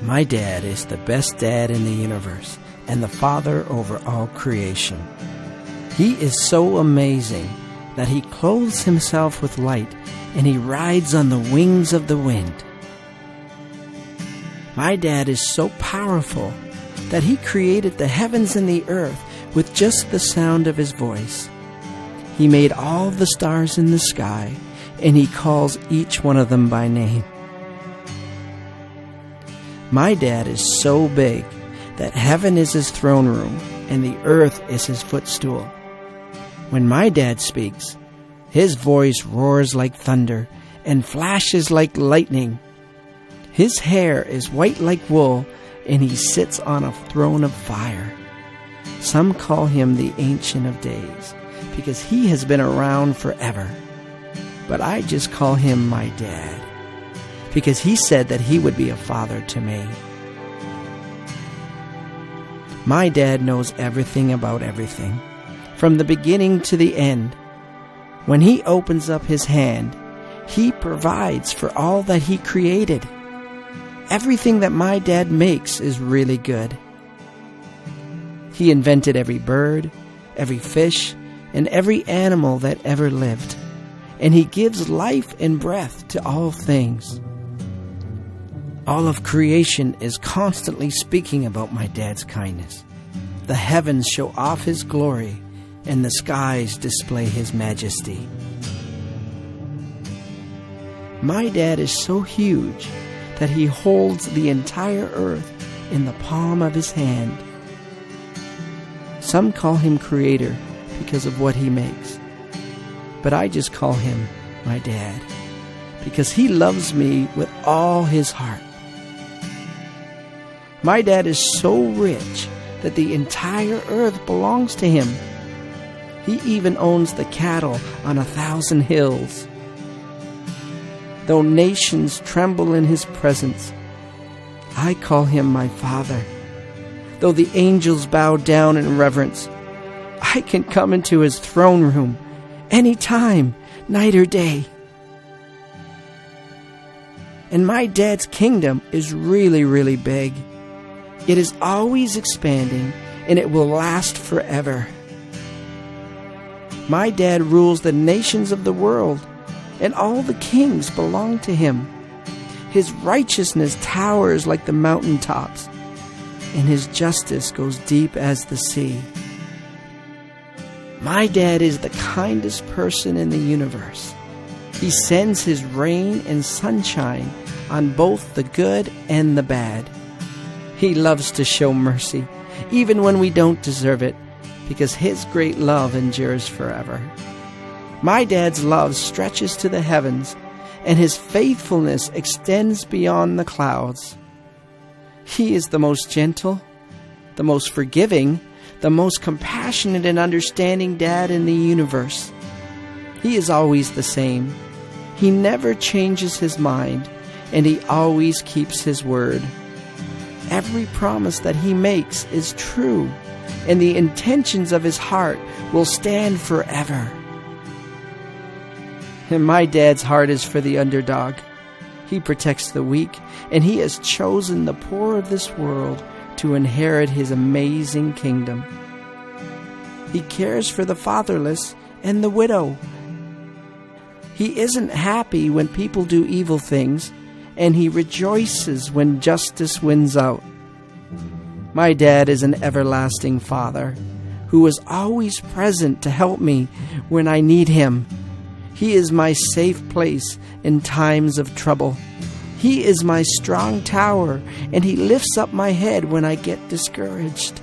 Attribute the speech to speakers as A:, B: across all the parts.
A: My dad is the best dad in the universe and the father over all creation. He is so amazing that he clothes himself with light and he rides on the wings of the wind. My dad is so powerful that he created the heavens and the earth with just the sound of his voice. He made all the stars in the sky, and he calls each one of them by name. My dad is so big that heaven is his throne room and the earth is his footstool. When my dad speaks, his voice roars like thunder and flashes like lightning. His hair is white like wool, and he sits on a throne of fire. Some call him the Ancient of Days because he has been around forever. But I just call him my dad because he said that he would be a father to me. My dad knows everything about everything, from the beginning to the end. When he opens up his hand, he provides for all that he created. Everything that my dad makes is really good. He invented every bird, every fish, and every animal that ever lived, and he gives life and breath to all things. All of creation is constantly speaking about my dad's kindness. The heavens show off his glory, and the skies display his majesty. My dad is so huge that he holds the entire earth in the palm of his hand. Some call him Creator because of what he makes, but I just call him my dad because he loves me with all his heart. My dad is so rich that the entire earth belongs to him. He even owns the cattle on 1,000 hills. Though nations tremble in his presence, I call him my Father. Though the angels bow down in reverence, I can come into his throne room anytime, night or day. And my dad's kingdom is really, really big. It is always expanding, and it will last forever. My dad rules the nations of the world, and all the kings belong to him. His righteousness towers like the mountaintops, and his justice goes deep as the sea. My dad is the kindest person in the universe. He sends his rain and sunshine on both the good and the bad. He loves to show mercy, even when we don't deserve it, because his great love endures forever. My dad's love stretches to the heavens, and his faithfulness extends beyond the clouds. He is the most gentle, the most forgiving, the most compassionate and understanding dad in the universe. He is always the same. He never changes his mind, and he always keeps his word. Every promise that he makes is true, and the intentions of his heart will stand forever. And my dad's heart is for the underdog. He protects the weak, and he has chosen the poor of this world to inherit his amazing kingdom. He cares for the fatherless and the widow. He isn't happy when people do evil things, and he rejoices when justice wins out. My dad is an everlasting Father who is always present to help me when I need him. He is my safe place in times of trouble. He is my strong tower, and he lifts up my head when I get discouraged.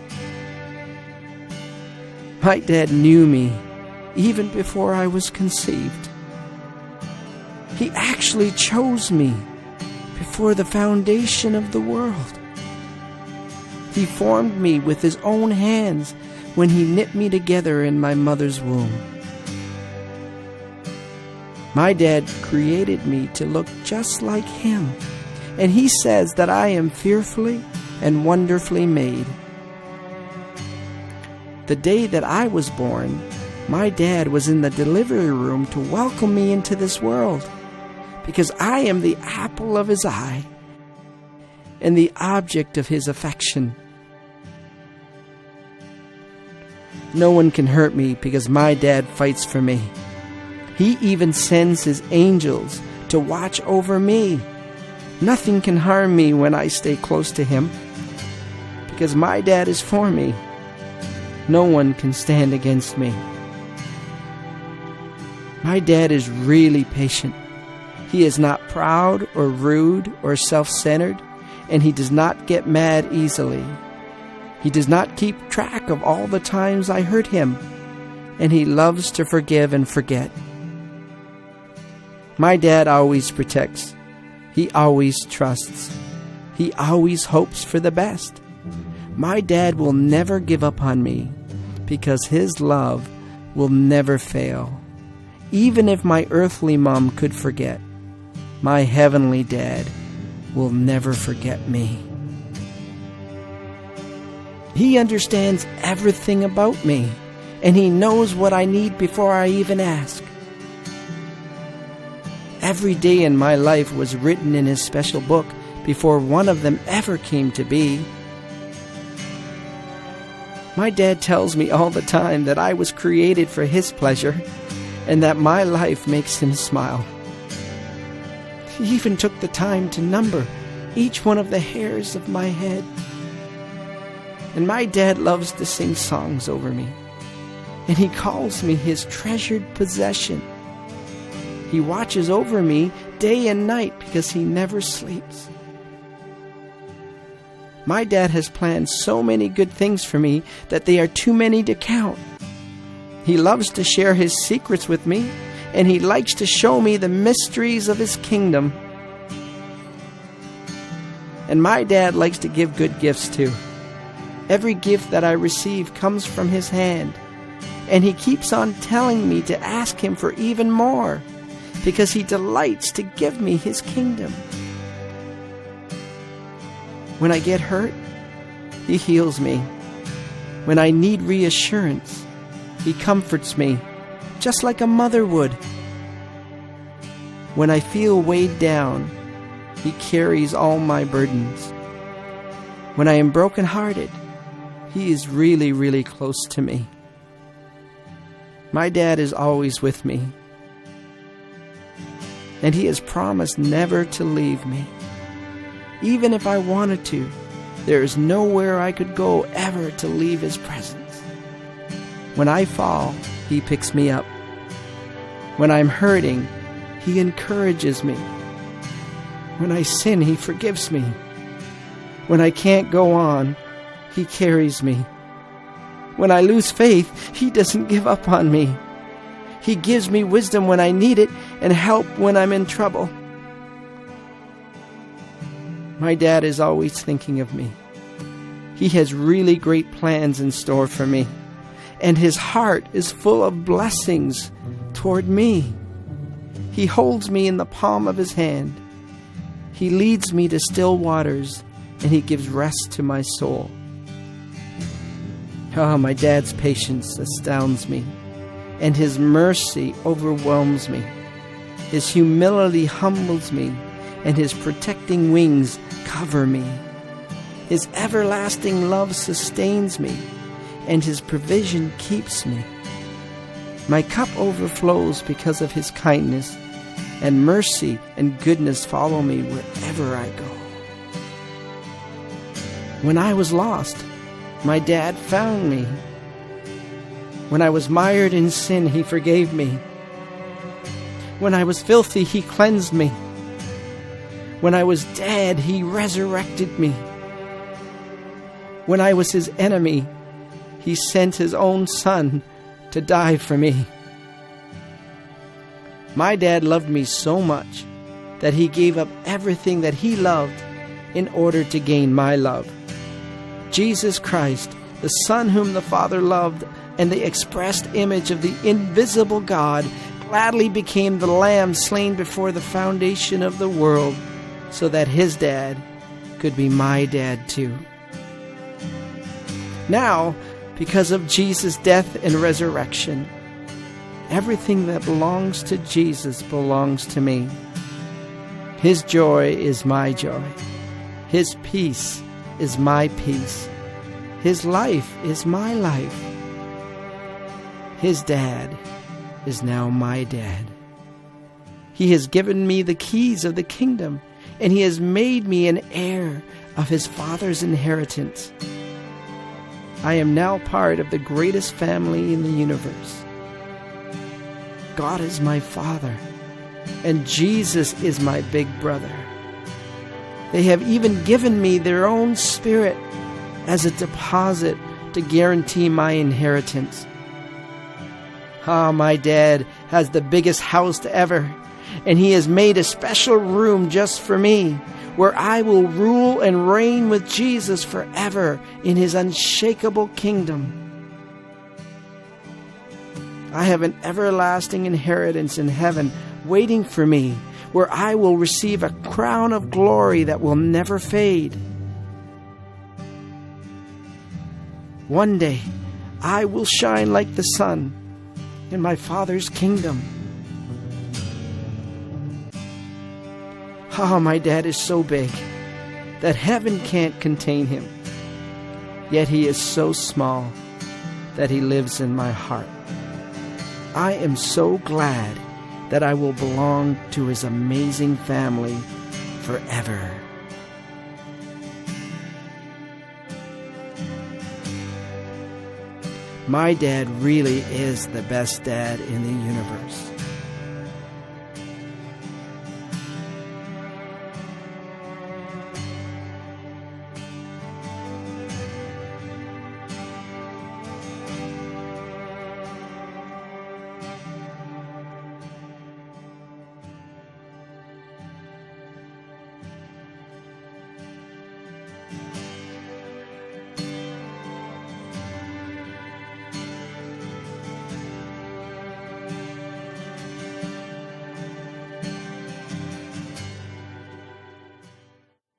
A: My dad knew me even before I was conceived. He actually chose me before the foundation of the world. He formed me with his own hands when he knit me together in my mother's womb. My dad created me to look just like him, and he says that I am fearfully and wonderfully made. The day that I was born, my dad was in the delivery room to welcome me into this world, because I am the apple of his eye. and the object of his affection. No one can hurt me because my dad fights for me. He even sends his angels to watch over me. Nothing can harm me when I stay close to him because my dad is for me. No one can stand against me. My dad is really patient. He is not proud or rude or self-centered, and he does not get mad easily. He does not keep track of all the times I hurt him, and he loves to forgive and forget. My dad always protects. He always trusts. He always hopes for the best. My dad will never give up on me because his love will never fail. Even if my earthly mom could forget, my heavenly dad will never forget me. He understands everything about me, and he knows what I need before I even ask. Every day in my life was written in his special book before one of them ever came to be. My dad tells me all the time that I was created for his pleasure and that my life makes him smile. He even took the time to number each one of the hairs of my head. And my dad loves to sing songs over me, and he calls me his treasured possession. He watches over me day and night because he never sleeps. My dad has planned so many good things for me that they are too many to count. He loves to share his secrets with me, and he likes to show me the mysteries of his kingdom. And my dad likes to give good gifts too. Every gift that I receive comes from his hand, and he keeps on telling me to ask him for even more because he delights to give me his kingdom. When I get hurt, he heals me. When I need reassurance, he comforts me just like a mother would. When I feel weighed down, he carries all my burdens. When I am brokenhearted, he is really, really close to me. My dad is always with me, and he has promised never to leave me. Even if I wanted to, there is nowhere I could go ever to leave his presence. When I fall, he picks me up. When I'm hurting, he encourages me. When I sin, he forgives me. When I can't go on, he carries me. When I lose faith, he doesn't give up on me. He gives me wisdom when I need it and help when I'm in trouble. My dad is always thinking of me. He has really great plans in store for me, and his heart is full of blessings toward me. He holds me in the palm of his hand. He leads me to still waters, and he gives rest to my soul. Oh, my dad's patience astounds me, and his mercy overwhelms me. His humility humbles me, and his protecting wings cover me. His everlasting love sustains me, and his provision keeps me. My cup overflows because of his kindness, and mercy and goodness follow me wherever I go. When I was lost, my dad found me. When I was mired in sin, he forgave me. When I was filthy, he cleansed me. When I was dead, he resurrected me. When I was his enemy, he sent his own son to die for me. My dad loved me so much that he gave up everything that he loved in order to gain my love. Jesus Christ, the Son whom the Father loved, and the expressed image of the invisible God, gladly became the Lamb slain before the foundation of the world, so that his dad could be my dad too. Now, because of Jesus' death and resurrection, everything that belongs to Jesus belongs to me. His joy is my joy. His peace is my peace. His life is my life. His dad is now my dad. He has given me the keys of the kingdom, and he has made me an heir of his Father's inheritance. I am now part of the greatest family in the universe. God is my Father, and Jesus is my big brother. They have even given me their own Spirit as a deposit to guarantee my inheritance. My dad has the biggest house ever, and he has made a special room just for me, where I will rule and reign with Jesus forever in his unshakable kingdom. I have an everlasting inheritance in heaven waiting for me, where I will receive a crown of glory that will never fade. One day, I will shine like the sun in my Father's kingdom. My dad is so big that heaven can't contain him. Yet he is so small that he lives in my heart. I am so glad that I will belong to his amazing family forever. My dad really is the best dad in the universe.